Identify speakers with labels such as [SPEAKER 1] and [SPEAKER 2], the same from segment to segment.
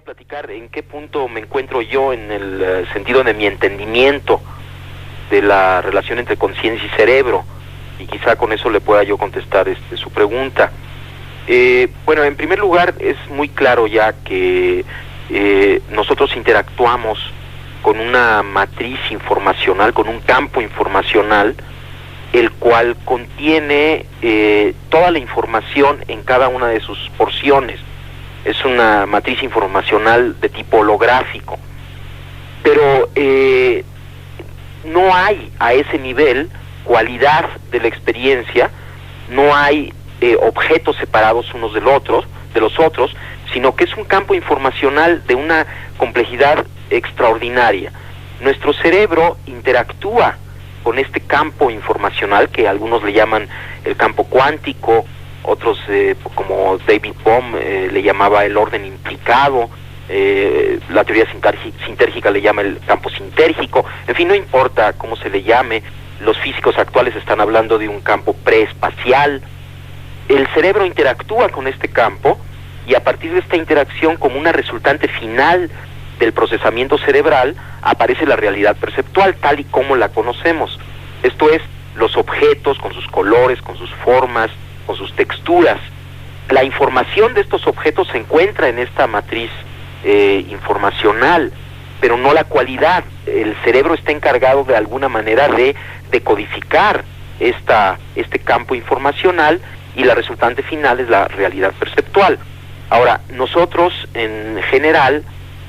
[SPEAKER 1] platicar en qué punto me encuentro yo en el sentido de mi entendimiento de la relación entre conciencia y cerebro, y quizá con eso le pueda yo contestar su pregunta. Bueno, en primer lugar, es muy claro ya que nosotros interactuamos con una matriz informacional, con un campo informacional, el cual contiene toda la información en cada una de sus porciones. Es una matriz informacional de tipo holográfico, pero no hay a ese nivel cualidad de la experiencia, no hay objetos separados unos de los otros, sino que es un campo informacional de una complejidad extraordinaria. Nuestro cerebro interactúa con este campo informacional que algunos le llaman el campo cuántico, otros como David Bohm le llamaba el orden implicado, la teoría sintérgica le llama el campo sintérgico, en fin, no importa cómo se le llame, los físicos actuales están hablando de un campo preespacial. El cerebro interactúa con este campo y a partir de esta interacción, como una resultante final del procesamiento cerebral, aparece la realidad perceptual tal y como la conocemos. Esto es, los objetos con sus colores, con sus formas, con sus texturas. La información de estos objetos se encuentra en esta matriz informacional, pero no la cualidad. El cerebro está encargado de alguna manera de decodificar este campo informacional, y la resultante final es la realidad perceptual. Ahora, nosotros en general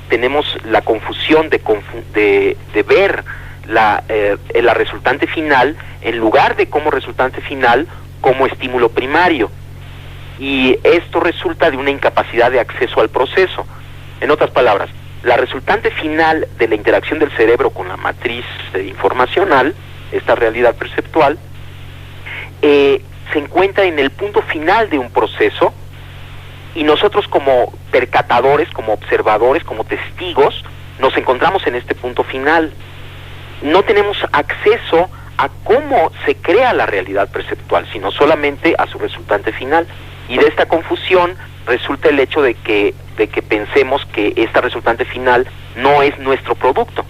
[SPEAKER 1] tenemos la confusión de ver la resultante final, en lugar de como resultante final, como estímulo primario, y esto resulta de una incapacidad de acceso al proceso. En otras palabras, la resultante final de la interacción del cerebro con la matriz informacional, esta realidad perceptual, se encuentra en el punto final de un proceso, y nosotros como percatadores, como observadores, como testigos, nos encontramos en este punto final. No tenemos acceso a cómo se crea la realidad perceptual, sino solamente a su resultante final. Y de esta confusión resulta el hecho de que pensemos que esta resultante final no es nuestro producto.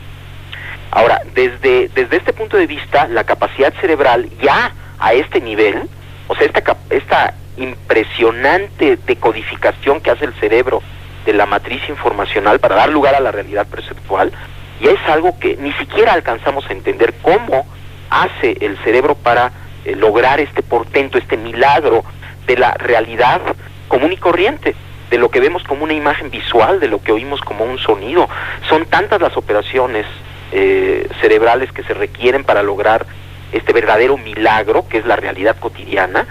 [SPEAKER 1] Ahora, desde este punto de vista, la capacidad cerebral ya a este nivel, o sea, esta impresionante decodificación que hace el cerebro de la matriz informacional para dar lugar a la realidad perceptual, ya es algo que ni siquiera alcanzamos a entender cómo hace el cerebro para lograr este portento, este milagro de la realidad común y corriente, de lo que vemos como una imagen visual, de lo que oímos como un sonido. Son tantas las operaciones cerebrales que se requieren para lograr este verdadero milagro, que es la realidad cotidiana,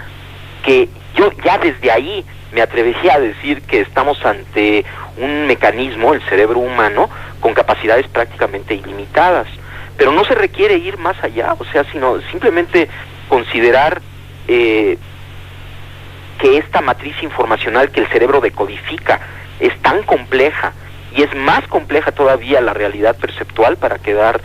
[SPEAKER 1] que yo ya desde ahí me atrevería a decir que estamos ante un mecanismo, el cerebro humano, con capacidades prácticamente ilimitadas. Pero no se requiere ir más allá, o sea, sino simplemente considerar que esta matriz informacional que el cerebro decodifica es tan compleja, y es más compleja todavía la realidad perceptual, para quedar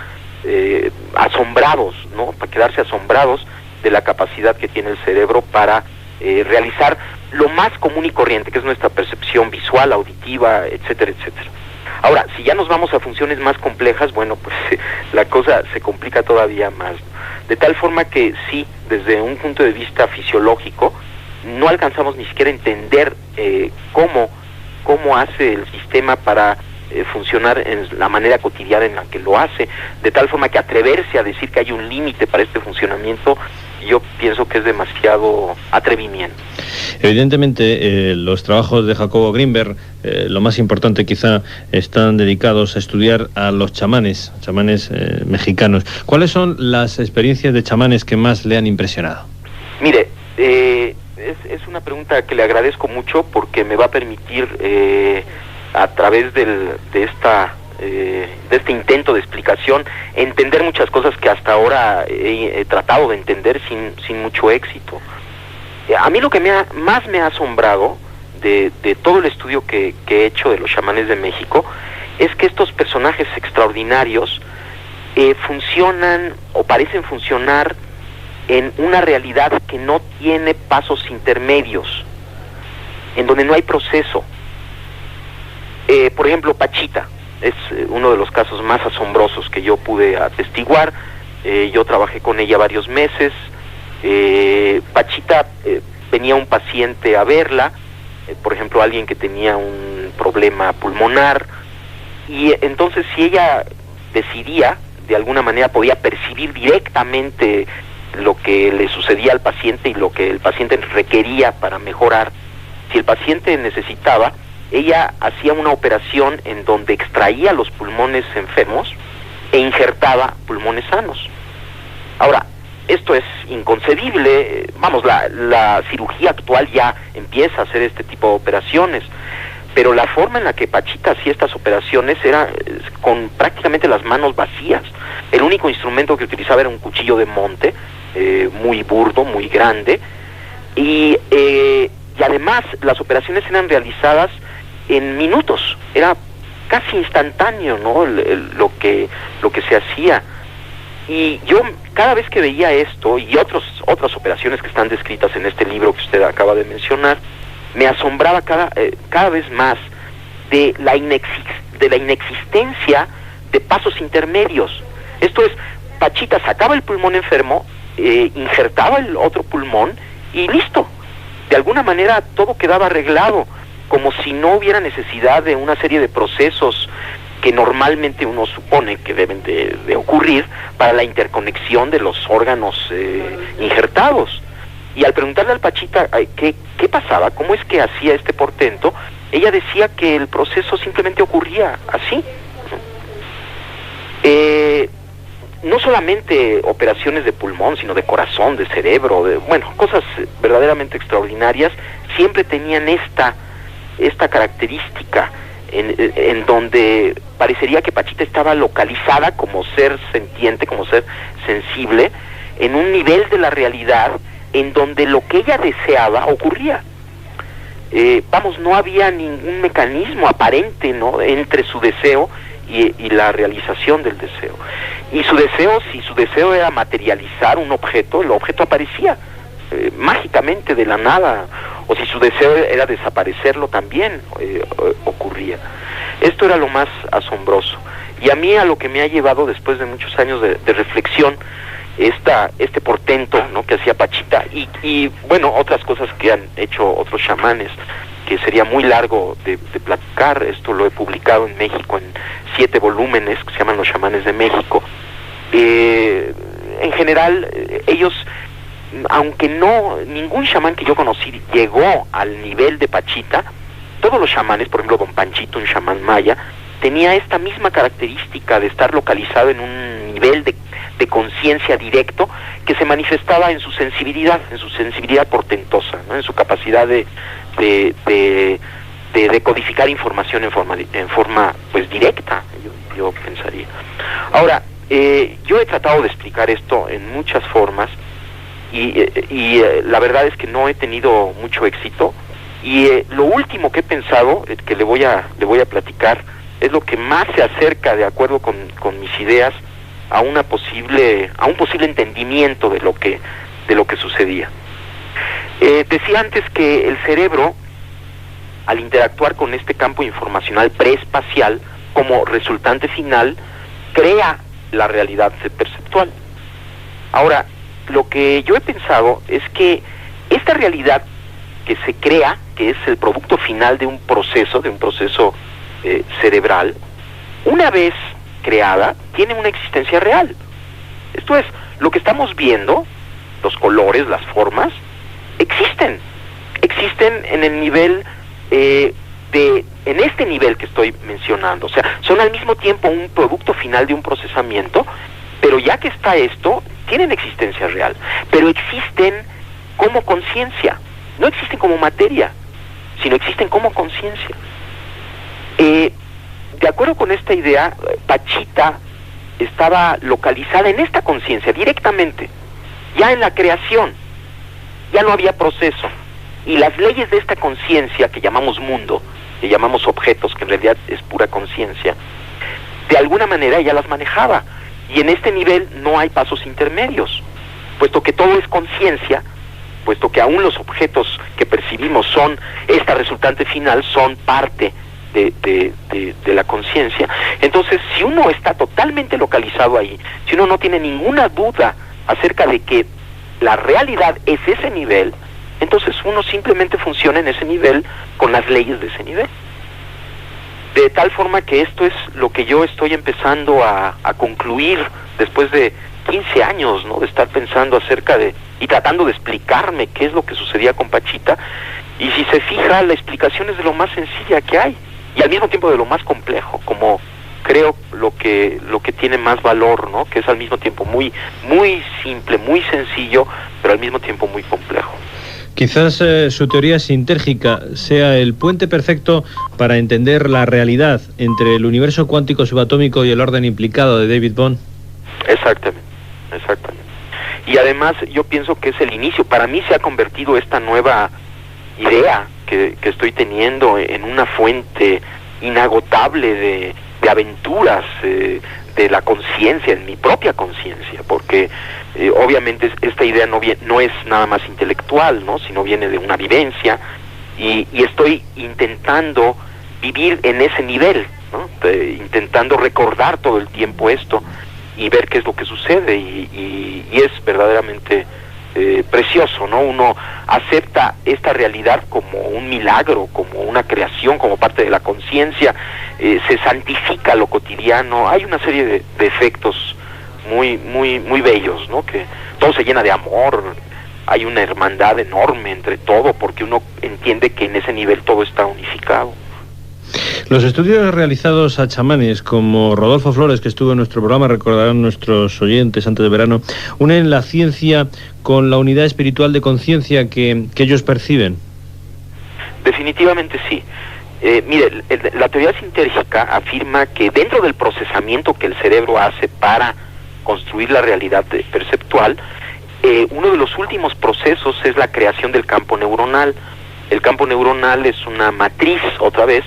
[SPEAKER 1] asombrados, ¿no? Para quedarse asombrados de la capacidad que tiene el cerebro para realizar lo más común y corriente, que es nuestra percepción visual, auditiva, etcétera, etcétera. Ahora, si ya nos vamos a funciones más complejas, bueno, pues la cosa se complica todavía más, ¿no? De tal forma que sí, desde un punto de vista fisiológico, no alcanzamos ni siquiera a entender cómo hace el sistema para funcionar en la manera cotidiana en la que lo hace, de tal forma que atreverse a decir que hay un límite para este funcionamiento, yo pienso que es demasiado atrevimiento.
[SPEAKER 2] Evidentemente, los trabajos de Jacobo Grinberg, lo más importante quizá, están dedicados a estudiar a los chamanes mexicanos. ¿Cuáles son las experiencias de chamanes que más le han impresionado?
[SPEAKER 1] Mire, es una pregunta que le agradezco mucho, porque me va a permitir, a través de este intento de explicación, entender muchas cosas que hasta ahora he tratado de entender sin mucho éxito. A mí lo que más me ha asombrado de todo el estudio que he hecho de los chamanes de México es que estos personajes extraordinarios funcionan o parecen funcionar en una realidad que no tiene pasos intermedios, en donde no hay proceso. Por ejemplo, Pachita es uno de los casos más asombrosos que yo pude atestiguar. Yo trabajé con ella varios meses. Pachita, venía un paciente a verla, por ejemplo, alguien que tenía un problema pulmonar, y entonces si ella decidía, de alguna manera podía percibir directamente lo que le sucedía al paciente y lo que el paciente requería para mejorar. Si el paciente necesitaba, ella hacía una operación en donde extraía los pulmones enfermos e injertaba pulmones sanos. Ahora, esto es inconcebible. Vamos, la cirugía actual ya empieza a hacer este tipo de operaciones, pero la forma en la que Pachita hacía estas operaciones era con prácticamente las manos vacías. El único instrumento que utilizaba era un cuchillo de monte, muy burdo, muy grande, y además las operaciones eran realizadas en minutos, era casi instantáneo, ¿no? Lo que se hacía. Y yo cada vez que veía esto y otras operaciones que están descritas en este libro que usted acaba de mencionar, me asombraba cada vez más de la inexistencia de pasos intermedios. Esto es, Pachita sacaba el pulmón enfermo, injertaba el otro pulmón y listo. De alguna manera todo quedaba arreglado, como si no hubiera necesidad de una serie de procesos que normalmente uno supone que deben de ocurrir para la interconexión de los órganos injertados. Y al preguntarle al Pachita qué pasaba, cómo es que hacía este portento, ella decía que el proceso simplemente ocurría así. No solamente operaciones de pulmón, sino de corazón, de cerebro, cosas verdaderamente extraordinarias, siempre tenían esta característica en donde parecería que Pachita estaba localizada como ser sentiente, como ser sensible, en un nivel de la realidad en donde lo que ella deseaba ocurría. No había ningún mecanismo aparente, ¿no?, entre su deseo y la realización del deseo. Y su deseo, si su deseo era materializar un objeto, el objeto aparecía mágicamente de la nada, o si su deseo era desaparecerlo, también ocurría. Esto era lo más asombroso, y a mí a lo que me ha llevado después de muchos años de reflexión este portento, ¿no?, que hacía Pachita, y otras cosas que han hecho otros chamanes, que sería muy largo de platicar. Esto lo he publicado en México en 7 volúmenes que se llaman Los Chamanes de México. En general, ellos, aunque ningún chamán que yo conocí llegó al nivel de Pachita, todos los chamanes, por ejemplo Don Panchito, un chamán maya, tenía esta misma característica de estar localizado en un nivel de conciencia directo que se manifestaba en su sensibilidad portentosa, ¿no?, en su capacidad de decodificar información en forma pues directa, yo pensaría. Ahora, yo he tratado de explicar esto en muchas formas y la verdad es que no he tenido mucho éxito, y lo último que he pensado, que le voy a platicar, es lo que más se acerca, de acuerdo con mis ideas, a un posible entendimiento de lo que sucedía. Decía antes que el cerebro, al interactuar con este campo informacional preespacial, como resultante final, crea la realidad perceptual. Ahora, lo que yo he pensado es que esta realidad que se crea, que es el producto final de un proceso cerebral, una vez creada, tiene una existencia real. Esto es, lo que estamos viendo, los colores, las formas, existen en el nivel en este nivel que estoy mencionando. O sea, son al mismo tiempo un producto final de un procesamiento, pero ya que está esto, tienen existencia real, pero existen como conciencia, no existen como materia, sino existen como conciencia. De acuerdo con esta idea, Pachita estaba localizada en esta conciencia directamente, ya en la creación, ya no había proceso, y las leyes de esta conciencia que llamamos mundo, que llamamos objetos, que en realidad es pura conciencia, de alguna manera ella las manejaba, y en este nivel no hay pasos intermedios, puesto que todo es conciencia, puesto que aún los objetos que percibimos son esta resultante final, son parte de la conciencia. Entonces, si uno está totalmente localizado ahí, si uno no tiene ninguna duda acerca de que la realidad es ese nivel, entonces uno simplemente funciona en ese nivel con las leyes de ese nivel. De tal forma que esto es lo que yo estoy empezando a concluir después de 15 años, ¿no?, de estar pensando acerca de y tratando de explicarme qué es lo que sucedía con Pachita. Y si se fija, la explicación es de lo más sencilla que hay y al mismo tiempo de lo más complejo, como creo lo que tiene más valor, ¿no?, que es al mismo tiempo muy simple, muy sencillo, pero al mismo tiempo muy complejo.
[SPEAKER 2] Quizás su teoría sintérgica sea el puente perfecto para entender la realidad entre el universo cuántico subatómico y el orden implicado de David Bohm.
[SPEAKER 1] Exactamente. Y además yo pienso que es el inicio. Para mí se ha convertido esta nueva idea que estoy teniendo en una fuente inagotable de aventuras de la conciencia, en mi propia conciencia, porque obviamente esta idea no es nada más intelectual, ¿no?, sino viene de una vivencia, y estoy intentando vivir en ese nivel, ¿no?, intentando recordar todo el tiempo esto y ver qué es lo que sucede, y es verdaderamente precioso, ¿no? Uno acepta esta realidad como un milagro, como una creación, como parte de la conciencia, se santifica lo cotidiano. Hay una serie de efectos muy bellos, ¿no?, que todo se llena de amor, hay una hermandad enorme entre todo, porque uno entiende que en ese nivel todo está unificado.
[SPEAKER 2] Los estudios realizados a chamanes como Rodolfo Flores, que estuvo en nuestro programa, recordarán nuestros oyentes antes de verano, unen la ciencia con la unidad espiritual de conciencia que ellos perciben.
[SPEAKER 1] Definitivamente sí. Mire, la teoría sintérgica afirma que dentro del procesamiento que el cerebro hace para construir la realidad perceptual, uno de los últimos procesos es la creación del campo neuronal. El campo neuronal es una matriz, otra vez,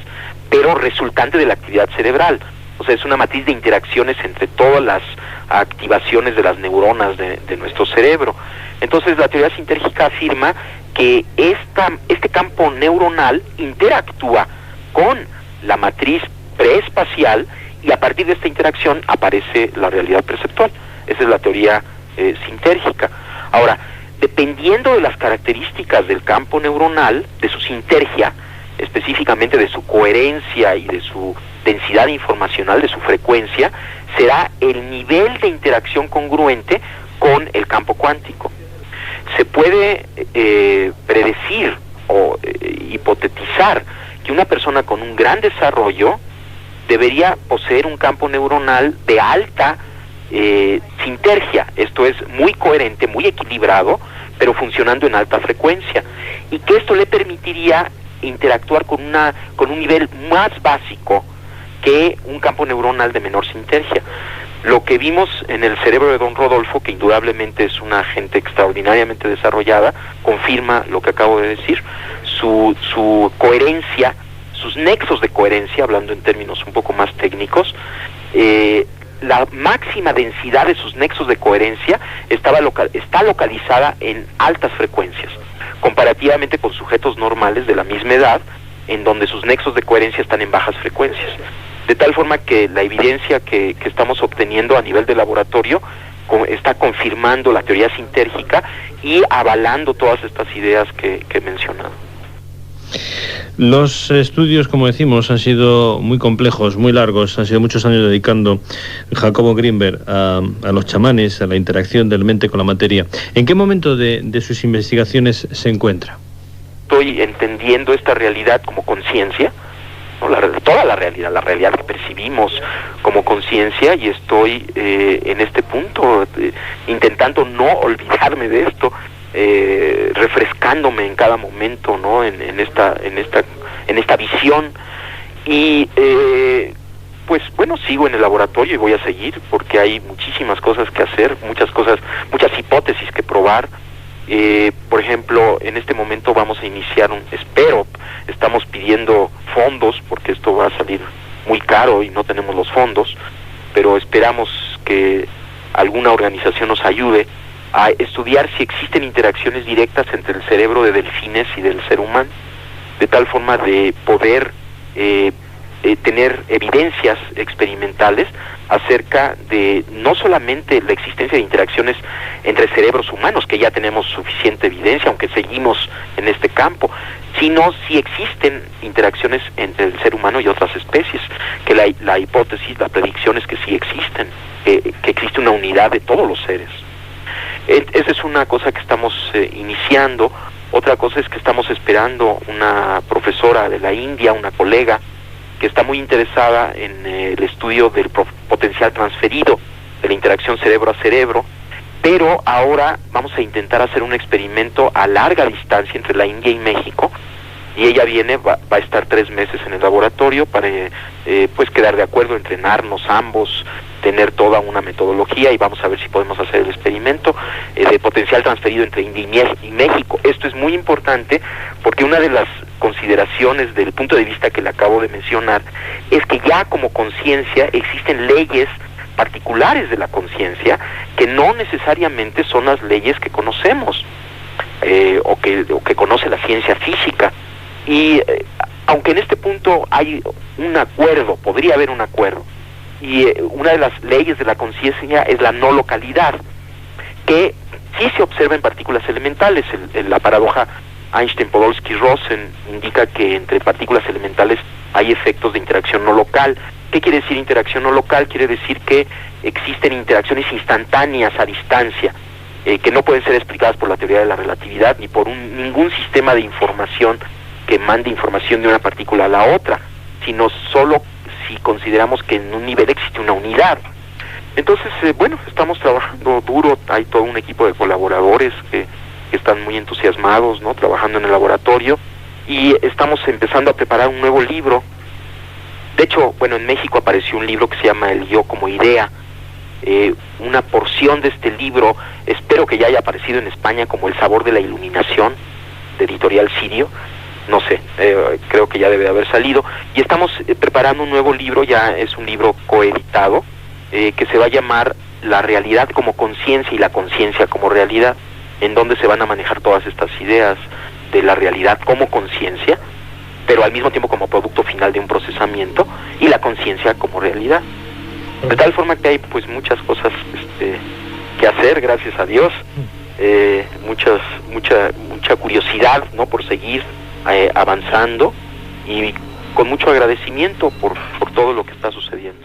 [SPEAKER 1] pero resultante de la actividad cerebral. O sea, es una matriz de interacciones entre todas las activaciones de las neuronas de nuestro cerebro. Entonces, la teoría sintérgica afirma que este campo neuronal interactúa con la matriz preespacial y a partir de esta interacción aparece la realidad perceptual. Esa es la teoría sintérgica. Ahora, dependiendo de las características del campo neuronal, de su sintergia, específicamente de su coherencia y de su densidad informacional, de su frecuencia, será el nivel de interacción congruente con el campo cuántico. Se puede predecir o hipotetizar que una persona con un gran desarrollo debería poseer un campo neuronal de alta sintergia, esto es muy coherente, muy equilibrado, pero funcionando en alta frecuencia, y que esto le permitiría interactuar con un nivel más básico que un campo neuronal de menor sintergia. Lo que vimos en el cerebro de don Rodolfo, que indudablemente es una gente extraordinariamente desarrollada, confirma lo que acabo de decir, su coherencia, sus nexos de coherencia, hablando en términos un poco más técnicos, la máxima densidad de sus nexos de coherencia está localizada en altas frecuencias, comparativamente con sujetos normales de la misma edad, en donde sus nexos de coherencia están en bajas frecuencias. De tal forma que la evidencia que estamos obteniendo a nivel de laboratorio está confirmando la teoría sintérgica y avalando todas estas ideas que he mencionado.
[SPEAKER 2] Los estudios, como decimos, han sido muy complejos, muy largos, han sido muchos años dedicando Jacobo Grinberg a los chamanes, a la interacción del mente con la materia. ¿En qué momento de sus investigaciones se encuentra?
[SPEAKER 1] Estoy entendiendo esta realidad como conciencia, ¿no? Toda la realidad que percibimos como conciencia, y estoy en este punto intentando no olvidarme de esto, refrescándome en cada momento, ¿no?, en esta visión, y pues bueno, sigo en el laboratorio y voy a seguir porque hay muchísimas cosas que hacer, muchas hipótesis que probar. Por ejemplo, en este momento vamos a iniciar estamos pidiendo fondos porque esto va a salir muy caro y no tenemos los fondos, pero esperamos que alguna organización nos ayude a estudiar si existen interacciones directas entre el cerebro de delfines y del ser humano, de tal forma de poder tener evidencias experimentales acerca de no solamente la existencia de interacciones entre cerebros humanos, que ya tenemos suficiente evidencia, aunque seguimos en este campo, sino si existen interacciones entre el ser humano y otras especies, que la hipótesis, la predicción es que sí existen, que existe una unidad de todos los seres. Esa es una cosa que estamos iniciando. Otra cosa es que estamos esperando una profesora de la India, una colega, que está muy interesada en el estudio del potencial transferido, de la interacción cerebro a cerebro, pero ahora vamos a intentar hacer un experimento a larga distancia entre la India y México, y ella va a estar 3 meses en el laboratorio para pues quedar de acuerdo, entrenarnos ambos, tener toda una metodología, y vamos a ver si podemos hacer el experimento de potencial transferido entre India y México. Esto es muy importante porque una de las consideraciones del punto de vista que le acabo de mencionar es que ya como conciencia existen leyes particulares de la conciencia que no necesariamente son las leyes que conocemos o que conoce la ciencia física. Y aunque en este punto hay un acuerdo, podría haber un acuerdo, y una de las leyes de la conciencia es la no localidad, que sí se observa en partículas elementales. La paradoja Einstein-Podolsky-Rosen indica que entre partículas elementales hay efectos de interacción no local. ¿Qué quiere decir interacción no local? Quiere decir que existen interacciones instantáneas a distancia, que no pueden ser explicadas por la teoría de la relatividad ni por ningún sistema de información que mande información de una partícula a la otra, sino solo si consideramos que en un nivel existe una unidad. Entonces, bueno, estamos trabajando duro, hay todo un equipo de colaboradores que están muy entusiasmados, ¿no?, trabajando en el laboratorio, y estamos empezando a preparar un nuevo libro. De hecho, bueno, en México apareció un libro que se llama El Yo como Idea. Una porción de este libro, espero que ya haya aparecido en España como El Sabor de la Iluminación, de Editorial Sirio. No sé, creo que ya debe de haber salido. Y estamos preparando un nuevo libro, ya es un libro coeditado, que se va a llamar La realidad como conciencia y la conciencia como realidad, en donde se van a manejar todas estas ideas de la realidad como conciencia, pero al mismo tiempo como producto final de un procesamiento, y la conciencia como realidad. De tal forma que hay pues muchas cosas que hacer, gracias a Dios, mucha curiosidad, ¿no?, por seguir avanzando, y con mucho agradecimiento por todo lo que está sucediendo.